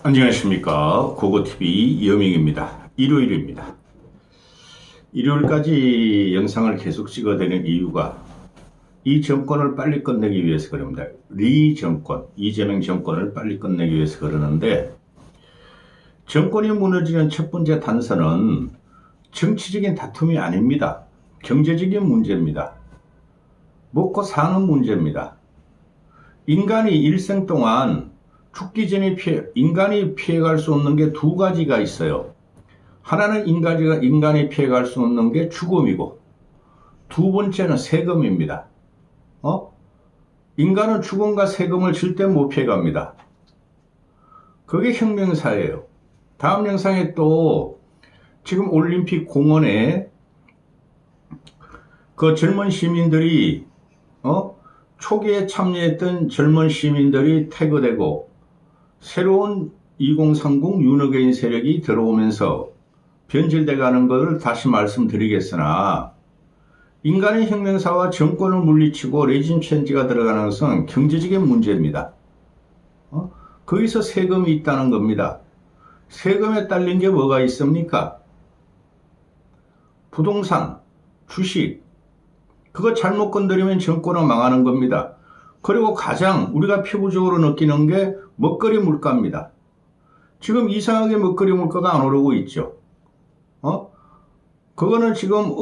안녕하십니까. 고고TV 이영익입니다. 일요일입니다. 일요일까지 영상을 계속 찍어대는 이유가 이 정권을 빨리 끝내기 위해서 그럽니다. 리 정권, 이재명 정권을 빨리 끝내기 위해서 그러는데, 정권이 무너지는 첫 번째 단서는 정치적인 다툼이 아닙니다. 경제적인 문제입니다. 먹고 사는 문제입니다. 인간이 일생 동안 죽기 전에 인간이 피해갈 수 없는 게 두 가지가 있어요. 하나는 인간이 피해갈 수 없는 게 죽음이고, 두 번째는 세금입니다. 인간은 죽음과 세금을 절대 못 피해갑니다. 그게 혁명사예요. 다음 영상에 또 지금 올림픽 공원에 그 젊은 시민들이 초기에 참여했던 젊은 시민들이 태거되고 새로운 2030 윤호개인 세력이 들어오면서 변질돼 가는 것을 다시 말씀드리겠으나, 인간의 혁명사와 정권을 물리치고 레짐 체인지가 들어가는 것은 경제적인 문제입니다. 거기서 세금이 있다는 겁니다. 세금에 딸린 게 뭐가 있습니까? 부동산, 주식, 그거 잘못 건드리면 정권은 망하는 겁니다. 그리고 가장 우리가 피부적으로 느끼는 게 먹거리 물가입니다. 지금 이상하게 먹거리 물가가 안 오르고 있죠. 그거는 지금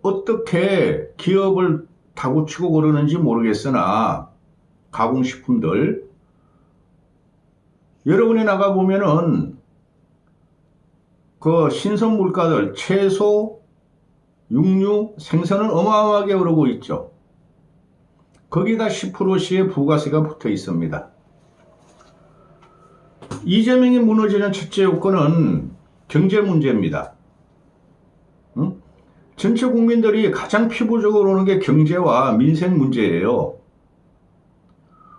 어떻게 기업을 다구치고 그러는지 모르겠으나, 가공식품들, 여러분이 나가보면은 그 신선 물가들, 채소, 육류, 생선은 어마어마하게 오르고 있죠. 거기다 10%씩의 부가세가 붙어 있습니다. 이재명이 무너지는 첫째 요건은 경제 문제입니다. 전체 국민들이 가장 피부적으로 오는 게 경제와 민생 문제예요.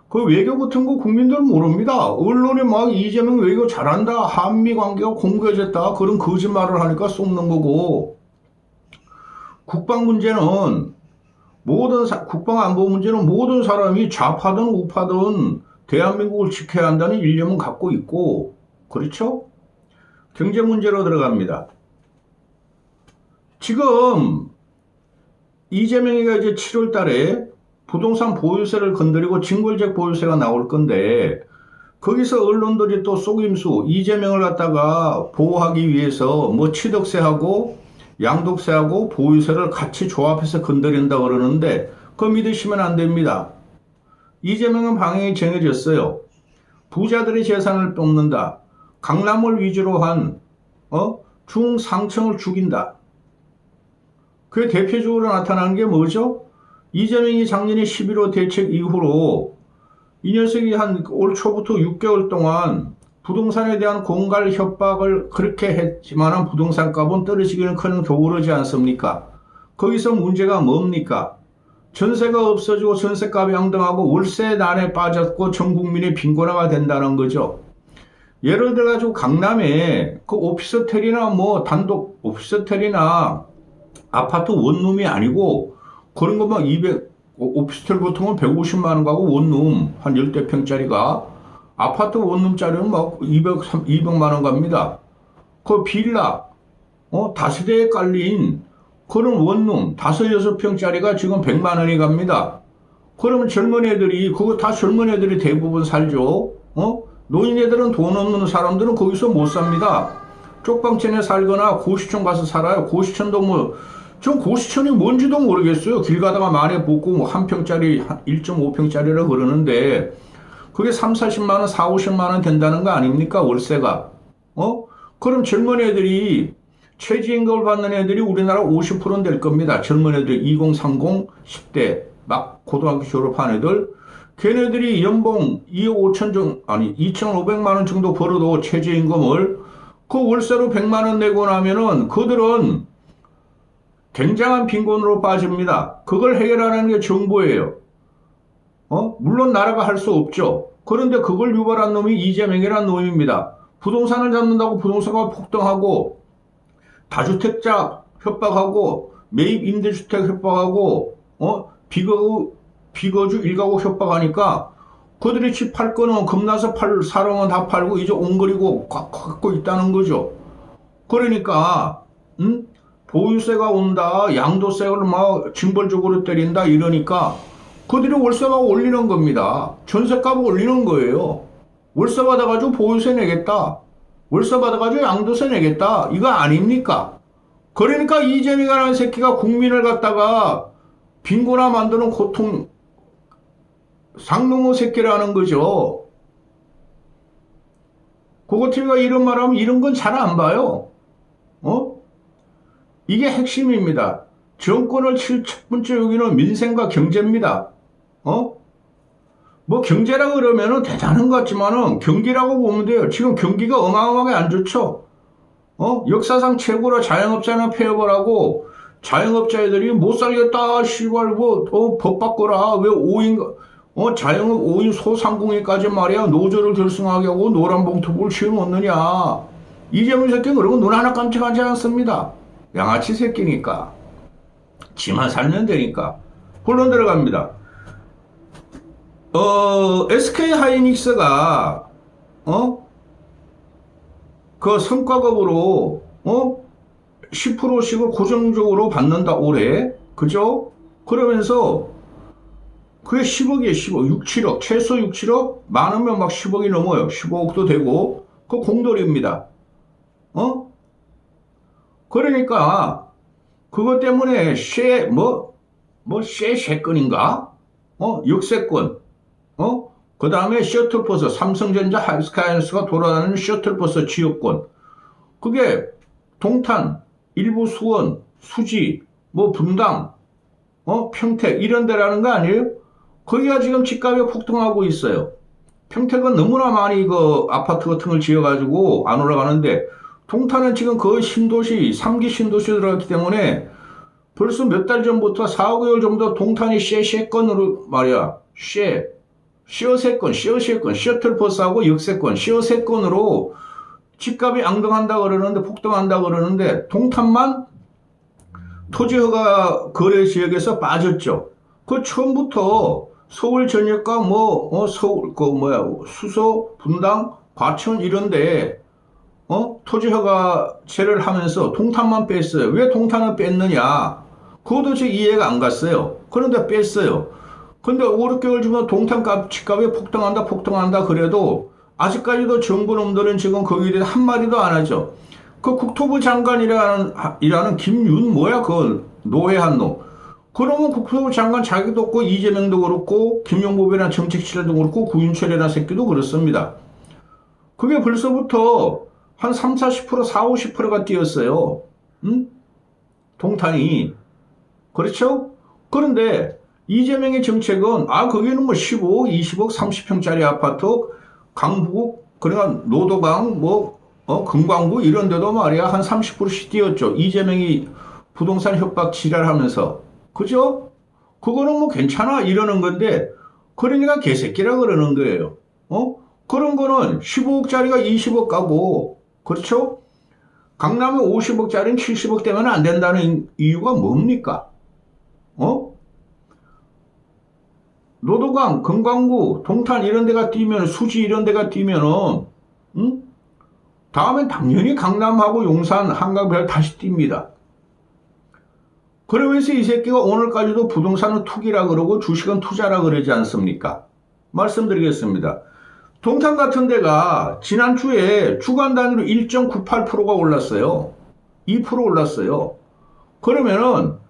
그 외교 같은 거 국민들은 모릅니다. 언론이 막 이재명 외교 잘한다, 한미 관계가 공개해졌다, 그런 거짓말을 하니까 쏟는 거고, 국방 문제는 국방 안보 문제는 모든 사람이 좌파든 우파든 대한민국을 지켜야 한다는 일념은 갖고 있고, 그렇죠? 경제 문제로 들어갑니다. 지금 이재명이가 이제 7월 달에 부동산 보유세를 건드리고 징벌적 보유세가 나올 건데, 거기서 언론들이 또 속임수, 이재명을 갖다가 보호하기 위해서 뭐 취득세하고 양도세하고 보유세를 같이 조합해서 건드린다 그러는데, 그거 믿으시면 안 됩니다. 이재명은 방향이 정해졌어요. 부자들의 재산을 뺏는다. 강남을 위주로 한 중상층을 죽인다. 그게 대표적으로 나타나는 게 뭐죠? 이재명이 작년에 11호 대책 이후로 이 녀석이 한 올 초부터 6개월 동안 부동산에 대한 공갈 협박을 그렇게 했지만 부동산 값은 떨어지기는 더 오르지 않습니까? 거기서 문제가 뭡니까? 전세가 없어지고 전세값이 양등하고 월세 난에 빠졌고 전 국민이 빈곤화가 된다는 거죠. 예를 들어 가지고 강남에 그 오피스텔이나 뭐 단독 오피스텔이나 아파트 원룸이 아니고 그런 것만 오피스텔 보통은 150만 원 가고 원룸 한 10대 평짜리가 아파트 원룸짜리는 막 200만 원 갑니다. 그 빌라, 다세대에 깔린 그런 원룸 5, 6평짜리가 지금 100만 원이 갑니다. 그러면 젊은 애들이, 그거 다 젊은 애들이 대부분 살죠. 노인 애들은 돈 없는 사람들은 거기서 못 삽니다. 쪽방촌에 살거나 고시촌 가서 살아요. 고시촌도 전 고시촌이 뭔지도 모르겠어요. 길 가다가 만에 보고 뭐 한 평짜리, 1.5평짜리라 그러는데, 그게 3, 40만 원, 4, 50만 원 된다는 거 아닙니까? 월세가. 그럼 젊은 애들이, 최저임금을 받는 애들이 우리나라 50%는 될 겁니다. 젊은 애들 2030, 10대, 막 고등학교 졸업한 애들. 걔네들이 연봉 2억 5천 정도, 2,500만 원 정도 벌어도 최저임금을 그 월세로 100만 원 내고 나면은 그들은 굉장한 빈곤으로 빠집니다. 그걸 해결하는 게 정부예요. 물론 나라가 할 수 없죠. 그런데 그걸 유발한 놈이 이재명이라는 놈입니다. 부동산을 잡는다고 부동산가 폭등하고, 다주택자 협박하고, 매입 임대주택 협박하고, 비거주 일가구 협박하니까 그들이 집 팔 거는 겁나서 사람은 다 팔고 이제 옹거리고 갖고 있다는 거죠. 그러니까 보유세가 온다, 양도세를 막 징벌적으로 때린다 이러니까 그들이 월세가 올리는 겁니다. 전세값 올리는 거예요. 월세 받아가지고 보유세 내겠다. 월세 받아가지고 양도세 내겠다. 이거 아닙니까? 그러니까 이재명이라는 새끼가 국민을 갖다가 빈곤화 만드는 고통 상놈의 새끼라는 거죠. 고고TV가 이런 말하면 이런 건 잘 안 봐요. 이게 핵심입니다. 정권을 칠 첫 번째 여기는 민생과 경제입니다. 뭐 경제라 그러면은 대단한 것 같지만은 경기라고 보면 돼요. 지금 경기가 어마어마하게 안 좋죠. 역사상 최고로 자영업자나 폐업을 하고 자영업자들이 못 살겠다 씨발 법 바꿔라 왜 5인 자영업 5인 소상공인까지 말이야 노조를 결성하게 하고 노란봉투를 씌워놓느냐. 이재명 새끼는 그러고 눈 하나 깜짝하지 않습니다. 양아치 새끼니까 지만 살면 되니까. 본론 들어갑니다. SK 하이닉스가 그 성과급으로 10%씩을 고정적으로 받는다 올해. 그죠? 그러면서 그게 10억이에요. 10억, 6, 7억. 최소 6, 7억? 많으면 막 10억이 넘어요. 15억도 되고. 그 공돌입니다. 그러니까 그것 때문에 쉐건인가? 역세권. 그 다음에 셔틀버스, 삼성전자 스카이언스가 돌아다니는 셔틀버스 지역권. 그게 동탄, 일부 수원, 수지, 분당, 평택 이런 데라는 거 아니에요? 거기가 지금 집값이 폭등하고 있어요. 평택은 너무나 많이 그 아파트 같은 걸 지어가지고 안 올라가는데 동탄은 지금 거의 신도시, 3기 신도시 들어갔기 때문에 벌써 몇 달 전부터 4, 5개월 정도 동탄이 쉐건으로 말이야. 시어세권, 셔틀버스하고 역세권, 시어세권으로 집값이 앙등한다 그러는데, 폭등한다 그러는데, 동탄만 토지허가 거래 지역에서 빠졌죠. 그 처음부터 서울 전역과 서울, 수서, 분당, 과천 이런데, 토지허가제를 하면서 동탄만 뺐어요. 왜 동탄을 뺐느냐? 그것도 제 이해가 안 갔어요. 그런데 뺐어요. 근데 5, 6개월 주면 동탄 집값이 폭등한다 그래도 아직까지도 정부놈들은 지금 거기에 대해서 한마디도 안 하죠. 그 국토부 장관이라는 김윤 그 노회한 놈. 그러면 국토부 장관 자기도 없고 이재명도 그렇고 김용범이라는 정책실도 그렇고 구윤철이라는 새끼도 그렇습니다. 그게 벌써부터 한 3, 40%, 4, 50%가 뛰었어요. 동탄이. 그렇죠? 그런데 이재명의 정책은 거기는 15억, 20억, 30평짜리 아파트, 강북, 그러니까 노도강, 금광구 이런 데도 말이야 한 30%씩 뛰었죠. 이재명이 부동산 협박 지랄하면서. 그죠? 그거는 괜찮아 이러는 건데 그러니까 개새끼라 그러는 거예요. 그런 거는 15억짜리가 20억 가고 그렇죠? 강남에 50억짜리는 70억 되면 안 된다는 이유가 뭡니까? 노도강, 금광구, 동탄 이런 데가 뛰면, 수지 이런 데가 뛰면은, 다음엔 당연히 강남하고 용산, 한강별 다시 뜁니다. 그러면서 이 새끼가 오늘까지도 부동산은 투기라 그러고 주식은 투자라 그러지 않습니까? 말씀드리겠습니다. 동탄 같은 데가 지난주에 주간 단위로 1.98%가 올랐어요. 2% 올랐어요. 그러면은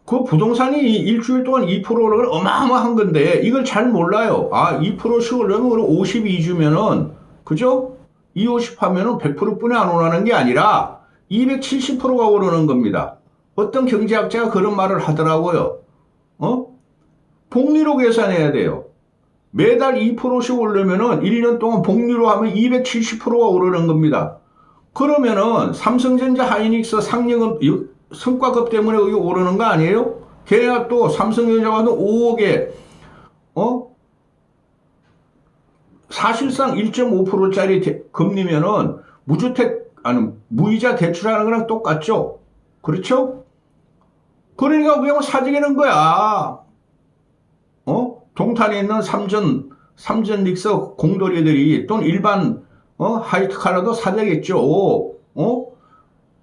그 부동산이 일주일 동안 2%를 어마어마한 건데 이걸 잘 몰라요. 2%씩 오르면 52주면은 그죠? 250 하면은 100%뿐이 안 오르는 게 아니라 270%가 오르는 겁니다. 어떤 경제학자가 그런 말을 하더라고요. 복리로 계산해야 돼요. 매달 2%씩 오르면은 1년 동안 복리로 하면 270%가 오르는 겁니다. 그러면은 삼성전자 하이닉스 상여금 성과급 때문에 여기 오르는 거 아니에요? 걔가 또 삼성전자가 5억에 사실상 1.5%짜리 금리면은 무이자 대출하는 거랑 똑같죠? 그렇죠? 그러니까 그냥 사재기는 거야. 동탄에 있는 삼전 삼전 닉서 공돌이들이 또는 일반 하이트 칼라도 사되겠죠.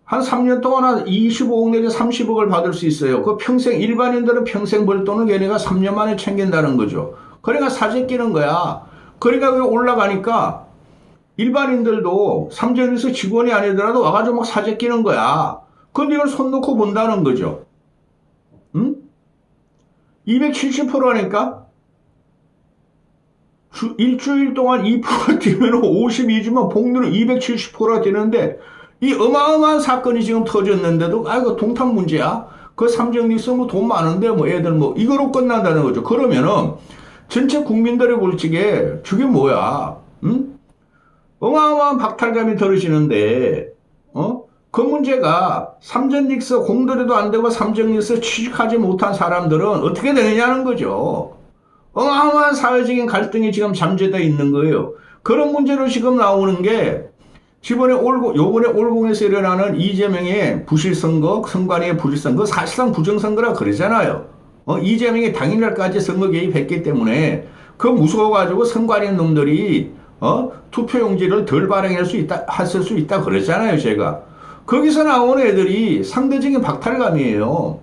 한 3년 동안 한 25억 내지 30억을 받을 수 있어요. 그 평생 일반인들은 평생 벌 돈을 걔네가 3년 만에 챙긴다는 거죠. 그러니까 사재 끼는 거야. 그러니까 왜 올라가니까 일반인들도 삼전에서 직원이 아니더라도 와가지고 막 사재 끼는 거야. 근데 이걸 손 놓고 본다는 거죠. 응? 270%라니까? 일주일 동안 2% 뛰면 52주면 복리로 270%가 되는데 이 어마어마한 사건이 지금 터졌는데도 아이고 동탄 문제야. 그 삼정리서 뭐 돈 많은데 뭐 애들 뭐 이거로 끝난다는 거죠. 그러면은 전체 국민들이 볼 적에 저게 뭐야? 응? 어마어마한 박탈감이 떨어지는데 그 문제가 삼전릭서 공들여도 안 되고 삼전릭서 취직하지 못한 사람들은 어떻게 되느냐는 거죠. 어마어마한 사회적인 갈등이 지금 잠재되어 있는 거예요. 그런 문제로 지금 나오는 게 요번에 올공에서 일어나는 이재명의 부실선거, 선관위의 부실선거, 사실상 부정선거라 그러잖아요. 이재명이 당일날까지 선거 개입했기 때문에 그 무서워가지고 선관위 놈들이 투표용지를 덜 발행할 수 있다, 했을 수 있다 그랬잖아요, 제가. 거기서 나오는 애들이 상대적인 박탈감이에요.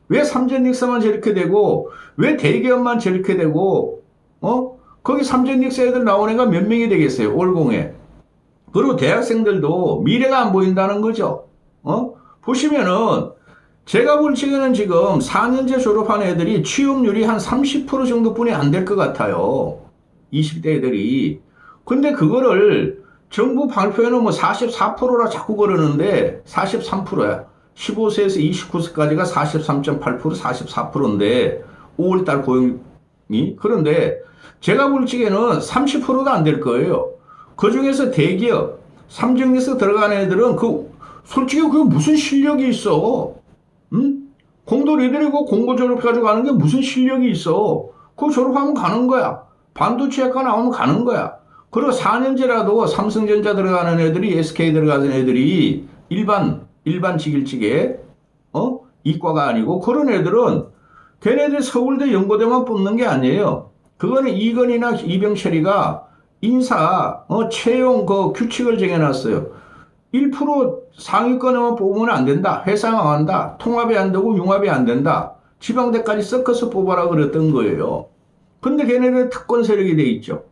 왜 삼전릭서만 저렇게 되고, 왜 대기업만 저렇게 되고, 거기 삼전릭서 애들 나오는 애가 몇 명이 되겠어요, 올공에. 그리고 대학생들도 미래가 안 보인다는 거죠. 보시면은, 제가 볼 적에는 지금 4년제 졸업한 애들이 취업률이 한 30% 정도뿐이 안 될 것 같아요. 20대 애들이. 근데 그거를 정부 발표에는 뭐 44%라 자꾸 그러는데 43%야. 15세에서 29세까지가 43.8%, 44%인데 5월달 고용이. 그런데 제가 볼 적에는 30%도 안 될 거예요. 그중에서 대기업, 삼정리에서 들어가는 애들은 솔직히 그게 무슨 실력이 있어? 응? 공돌이들이고 공고 졸업해가지고 가는 게 무슨 실력이 있어? 그거 졸업하면 가는 거야. 반도체학과 나오면 가는 거야. 그리고 4년제라도 삼성전자 들어가는 애들이, SK 들어가는 애들이 일반 직일직에, 이과가 아니고 그런 애들은 걔네들 서울대 연고대만 뽑는 게 아니에요. 그거는 이건희나 이병철이가 인사, 채용 그 규칙을 정해놨어요. 1% 상위권에만 뽑으면 안 된다. 회사 망한다. 통합이 안 되고 융합이 안 된다. 지방대까지 섞어서 뽑아라 그랬던 거예요. 근데 걔네들 특권 세력이 돼 있죠.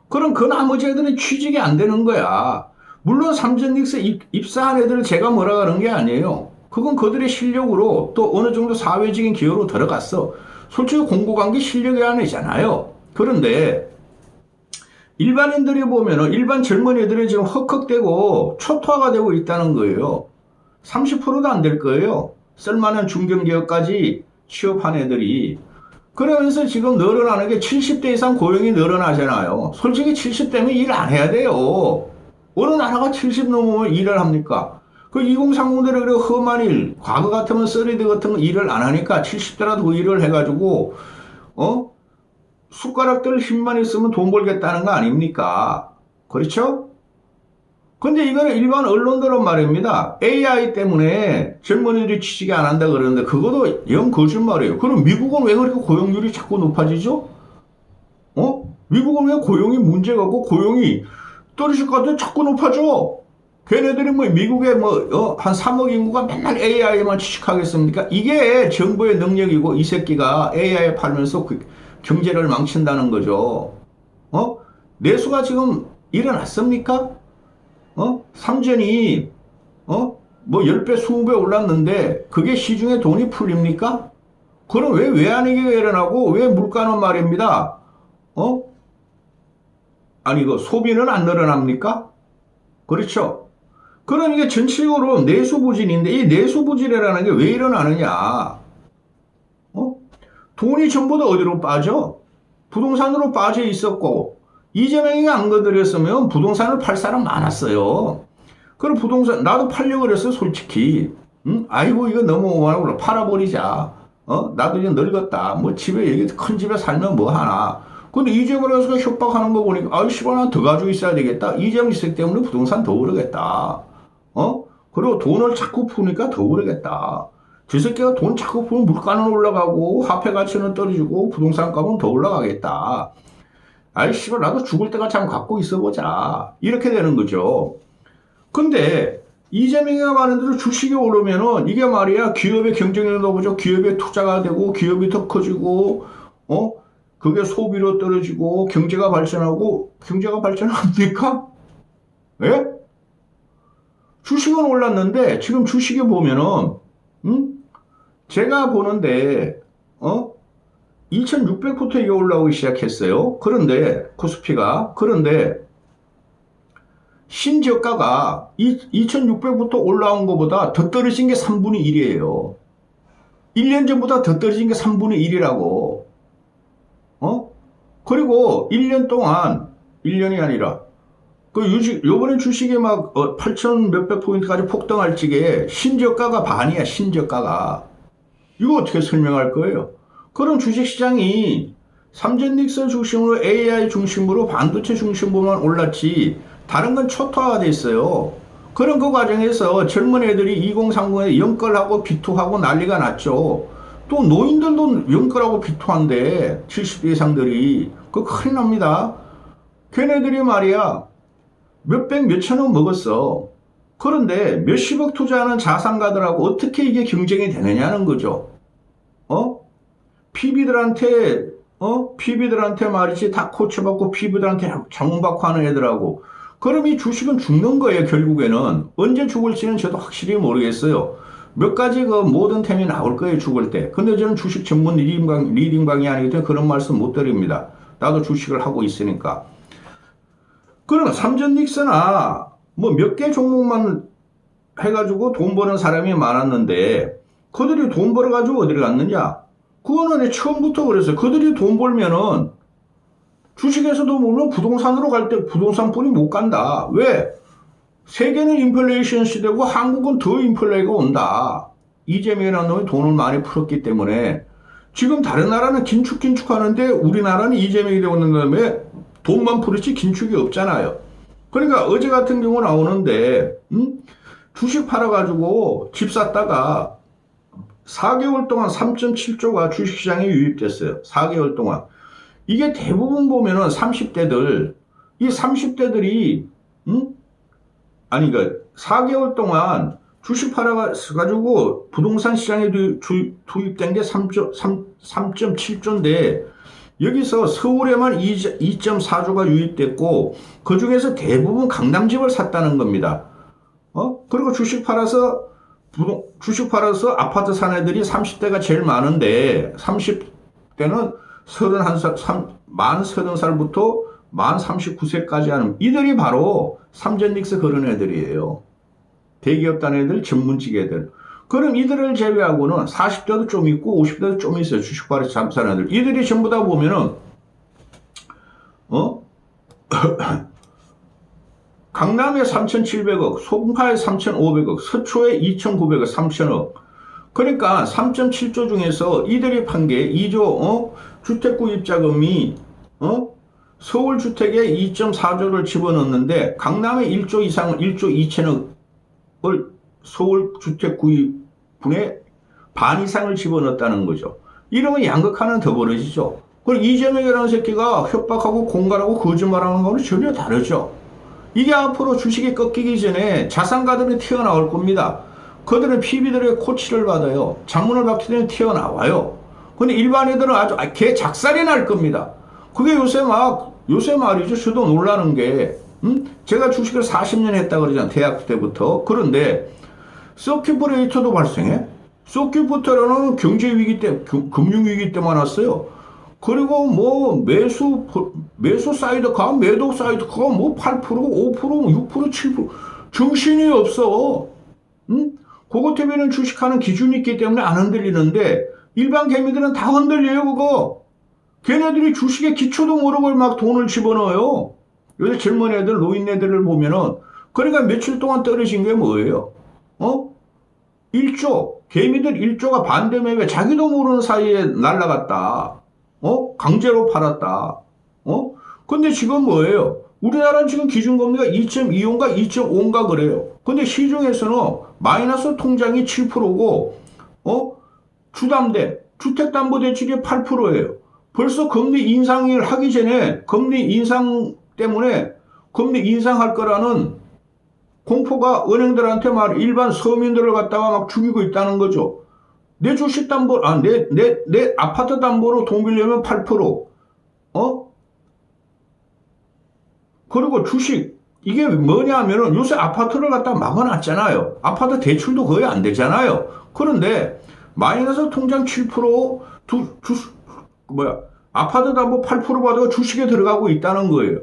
그럼 그 나머지 애들은 취직이 안 되는 거야. 물론 삼전릭서 입사한 애들을 제가 뭐라 하는 게 아니에요. 그건 그들의 실력으로 또 어느 정도 사회적인 기여로 들어갔어. 솔직히 공고관계 실력이 아니잖아요. 그런데 일반인들이 보면은 일반 젊은이들이 지금 헉헉대고 초토화가 되고 있다는 거예요. 30%도 안 될 거예요. 쓸만한 중견기업까지 취업한 애들이. 그러면서 지금 늘어나는 게 70대 이상 고용이 늘어나잖아요. 솔직히 70대면 일 안 해야 돼요. 어느 나라가 70 넘으면 일을 합니까? 그 2030대를 그래 험한 일, 과거 같으면 쓰리드 같은 거 일을 안 하니까 70대라도 그 일을 해가지고, 숟가락들 힘만 있으면 돈 벌겠다는 거 아닙니까? 그렇죠? 근데 이거는 일반 언론들은 말입니다. AI 때문에 젊은이들이 취직이 안 한다 그러는데 그것도 영 거짓말이에요. 그럼 미국은 왜 그렇게 고용률이 자꾸 높아지죠? 미국은 왜 고용이 문제가 없고 고용이 떨어질 것 같아도 자꾸 높아져? 걔네들이 뭐 미국에 한 3억 인구가 맨날 AI에만 취직하겠습니까? 이게 정부의 능력이고 이 새끼가 AI 팔면서 경제를 망친다는 거죠. 내수가 지금 일어났습니까? 삼전이, 뭐 10배, 20배 올랐는데 그게 시중에 돈이 풀립니까? 그럼 왜 외환위기가 일어나고 왜 물가는 말입니다. 아니, 소비는 안 늘어납니까? 그렇죠? 그럼 이게 전체적으로 내수부진인데 이 내수부진이라는 게 왜 일어나느냐? 돈이 전부 다 어디로 빠져? 부동산으로 빠져 있었고, 이재명이 안 건드렸으면 부동산을 팔 사람 많았어요. 그럼 부동산, 나도 팔려고 그랬어, 솔직히. 응? 아이고, 이거 너무 오만하구나. 팔아버리자. 나도 이제 늙었다. 뭐 집에, 여기 큰 집에 살면 뭐 하나. 근데 이재명에서 협박하는 거 보니까, 아이, 씨발, 난 더 가지고 있어야 되겠다. 이재명 있기 때문에 부동산 더 오르겠다. 그리고 돈을 자꾸 푸니까 더 오르겠다. 저 새끼가 돈 자꾸 풀면 물가는 올라가고 화폐 가치는 떨어지고 부동산 값은 더 올라가겠다. 아이 씨발 나도 죽을 때까지 한번 갖고 있어보자. 이렇게 되는 거죠. 근데 이재명이가 말한 대로 주식이 오르면은 이게 말이야 기업의 경쟁력이 높아져 기업의 투자가 되고 기업이 더 커지고 그게 소비로 떨어지고 경제가 발전하고 경제가 발전합니까? 예? 주식은 올랐는데 지금 주식에 보면은 제가 보는데 2600부터 이게 올라오기 시작했어요. 그런데 코스피가 그런데 신저가가 2600부터 올라온 것보다 더 떨어진 게 3분의 1이에요. 1년 전보다 더 떨어진 게 3분의 1이라고. 그리고 1년 동안 1년이 아니라 요번에 주식이 막 8천 몇백 포인트까지 폭등할 적에 신저가가 반이야. 신저가가. 이거 어떻게 설명할 거예요? 그럼 주식시장이 삼전닉스 중심으로 AI 중심으로 반도체 중심으로만 올랐지 다른 건 초토화가 됐어요. 그런 그 과정에서 젊은 애들이 2030에 연끌하고 비투하고 난리가 났죠. 또 노인들도 연끌하고 비투한데 70대 이상들이 그거 큰일 납니다. 걔네들이 말이야 몇백 몇천원 먹었어. 그런데 몇십억 투자하는 자산가들하고 어떻게 이게 경쟁이 되느냐는 거죠. 피비들한테 말이지 다 코치받고 피비들한테 자문받고 하는 애들하고 그럼 이 주식은 죽는 거예요. 결국에는 언제 죽을지는 저도 확실히 모르겠어요. 몇 가지 그 모든 템이 나올 거예요. 죽을 때. 근데 저는 주식 전문 리딩방이 아니기 때문에 그런 말씀 못 드립니다. 나도 주식을 하고 있으니까. 그러면 삼전닉스나 뭐 몇 개 종목만 해가지고 돈 버는 사람이 많았는데 그들이 돈 벌어가지고 어디를 갔느냐? 그거는 처음부터 그랬어요. 그들이 돈 벌면은 주식에서도 물론 부동산으로 갈 때 부동산뿐이 못 간다. 왜? 세계는 인플레이션 시대고 한국은 더 인플레이가 온다. 이재명이라는 놈이 돈을 많이 풀었기 때문에 지금 다른 나라는 긴축하는데 우리나라는 이재명이 되고 있는 다음에 돈만 풀었지 긴축이 없잖아요. 그러니까 어제 같은 경우 나오는데 주식 팔아가지고 집 샀다가 4개월 동안 3.7조가 주식시장에 유입됐어요. 4개월 동안. 이게 대부분 보면은 30대들, 이 30대들이, 그러니까 4개월 동안 주식 팔아가지고 부동산 시장에 투입된 게 3.7조인데, 여기서 서울에만 2.4조가 유입됐고, 그 중에서 대부분 강남집을 샀다는 겁니다. 그리고 주식 팔아서 아파트 산 애들이 30대가 제일 많은데 30대는 만 30살부터 만 39세까지 하는 이들이 바로 삼전닉스 그런 애들이에요. 대기업 단 애들, 전문직 애들. 그럼 이들을 제외하고는 40대도 좀 있고 50대도 좀 있어요. 주식 팔아서 잠사는 애들. 이들이 전부 다 보면은 강남에 3,700억, 송파에 3,500억, 서초에 2,900억, 3,000억. 그러니까 3.7조 중에서 이들이 판 게 2조 주택구입자금이 서울 주택에 2.4조를 집어넣는데 강남에 1조 이상을 1조 2천억을 서울 주택구입분에 반 이상을 집어넣었다는 거죠. 이러면 양극화는 더 벌어지죠. 그리고 이재명이라는 새끼가 협박하고 공갈하고 거짓말하는 거는 전혀 다르죠. 이게 앞으로 주식이 꺾이기 전에 자산가들이 튀어나올 겁니다. 그들은 PB들의 코치를 받아요. 장문을 받기 때문에 튀어나와요. 근데 일반 애들은 아주 개 작살이 날 겁니다. 그게 요새 말이죠. 저도 놀라는 게, 제가 주식을 40년 했다 그러잖아요. 대학 때부터. 그런데, 서킷 브레이커도 발생해? 서킷 브레이커는 경제위기 때, 금융위기 때만 왔어요. 그리고 뭐 매수 사이드가 매도 사이드가 뭐 8%, 5%, 6%, 7% 정신이 없어. 그것 때문에 주식하는 기준이 있기 때문에 안 흔들리는데 일반 개미들은 다 흔들려요 그거. 걔네들이 주식의 기초도 모르고 막 돈을 집어넣어요. 요새 젊은 애들 노인 애들을 보면은 그러니까 며칠 동안 떨어진 게 뭐예요? 1조 개미들 1조가 반대 매매 자기도 모르는 사이에 날라갔다. 강제로 팔았다. 근데 지금 뭐예요? 우리나라는 지금 기준금리가 2.25인가 2.5인가 그래요. 근데 시중에서는 마이너스 통장이 7%고, 주담대, 주택담보대출이 8%예요. 벌써 금리 인상을 하기 전에 금리 인상 때문에 금리 인상할 거라는 공포가 은행들한테 막 일반 서민들을 갖다가 막 죽이고 있다는 거죠. 내 주식 담보, 내 아파트 담보로 돈 빌려면 8%. 그리고 주식, 이게 뭐냐면은 요새 아파트를 갖다 막아놨잖아요. 아파트 대출도 거의 안 되잖아요. 그런데 마이너스 통장 7%, 아파트 담보 8% 받아가 주식에 들어가고 있다는 거예요.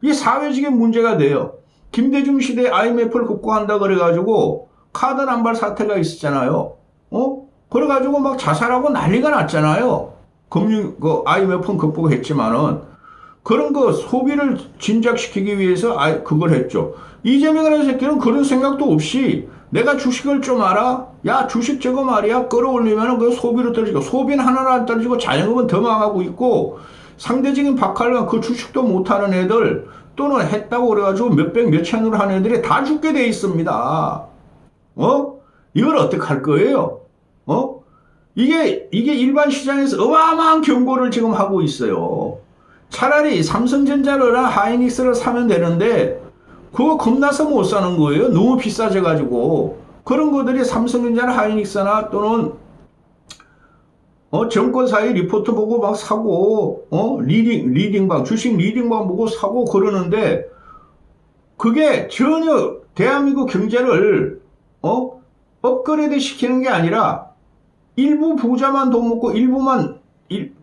이게 사회적인 문제가 돼요. 김대중 시대에 IMF를 극복한다 그래가지고 카드 남발 사태가 있었잖아요. 그래가지고 막 자살하고 난리가 났잖아요. IMF는 극복했지만은 그런 거 소비를 진작시키기 위해서 그걸 했죠. 이재명이라는 새끼는 그런 생각도 없이 내가 주식을 좀 알아? 야, 주식 저거 말이야. 끌어올리면 그 소비로 떨어지고 소비는 하나도 안 떨어지고 자영업은 더 망하고 있고 상대적인 박탈감 그 주식도 못하는 애들 또는 했다고 그래가지고 몇백 몇천으로 하는 애들이 다 죽게 돼 있습니다. 이걸 어떻게 할 거예요? 이게 일반 시장에서 어마어마한 경고를 지금 하고 있어요. 차라리 삼성전자나 하이닉스를 사면 되는데 그거 겁나서 못 사는 거예요. 너무 비싸져가지고. 그런 것들이 삼성전자나 하이닉스나 또는 정권사의 리포트 보고 막 사고 리딩방 주식 리딩방 보고 사고 그러는데 그게 전혀 대한민국 경제를 업그레이드 시키는 게 아니라 일부 부자만 돈 먹고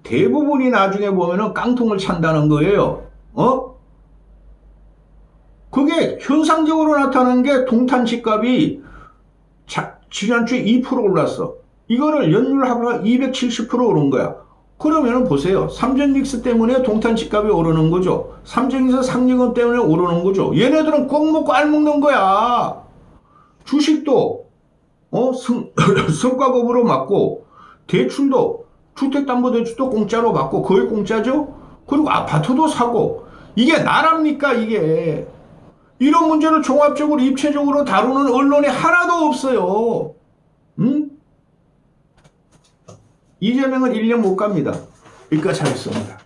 대부분이 나중에 보면은 깡통을 찬다는 거예요. 그게 현상적으로 나타나는 게 동탄 집값이 지난주에 2% 올랐어. 이거를 연율 합하면 270% 오른 거야. 그러면은 보세요. 삼성닉스 때문에 동탄 집값이 오르는 거죠. 삼성에서 상징업 때문에 오르는 거죠. 얘네들은 꼭 먹고 알 먹는 거야. 주식도 성과급으로 맞고 대출도 주택담보대출도 공짜로 받고 거의 공짜죠. 그리고 아파트도 사고 이게 나랍니까 이게. 이런 문제를 종합적으로 입체적으로 다루는 언론이 하나도 없어요. 이재명은 1년 못 갑니다. 여기까지 하겠습니다.